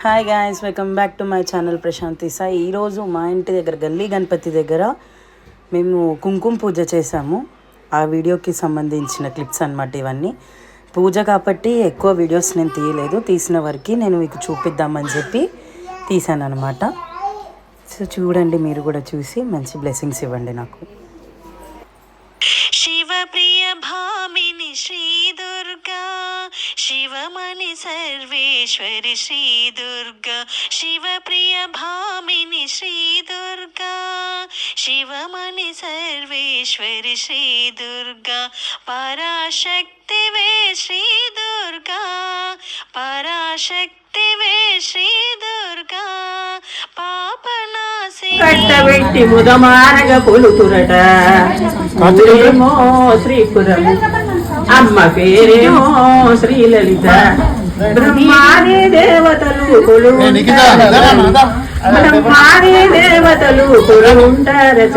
Hi guys, welcome back to my channel Prashanti Sai. ఈరోజు మా ఇంటి దగ్గర గల్లీ గణపతి దగ్గర మేము కుంకుమ పూజ చేసాము. ఆ వీడియోకి సంబంధించిన క్లిప్స్ అన్నమాట ఇవన్నీ. పూజ కాబట్టి ఎక్కువ వీడియోస్ నేను తీయలేదు, తీసిన వరకు నేను మీకు చూపిద్దామని చెప్పి తీసాను అనమాట. సో చూడండి, మీరు కూడా చూసి మంచి బ్లెస్సింగ్స్ ఇవ్వండి నాకు. శివప్రియ భామిని శ్రీ దుర్గా, శివమణి సర్వేశ్వరి శ్రీ దుర్గా, శివప్రియ భామిని శ్రీ దుర్గా, శివమణి సర్వేశ్వరి శ్రీ దుర్గా, పరాశక్తివే శ్రీ దుర్గా, పరాశక్తివే శ్రీ దుర్గా, పాపనాశి కట్టబెట్టి ముదమారగ పొలుతురట మధురేమో శ్రీపురం, అమ్మ పేరేమో శ్రీలలిత, బ్రహ్మాది దేవతలు కొలువుంటారట, బ్రహ్మాది దేవతలు కొలువుంటారట.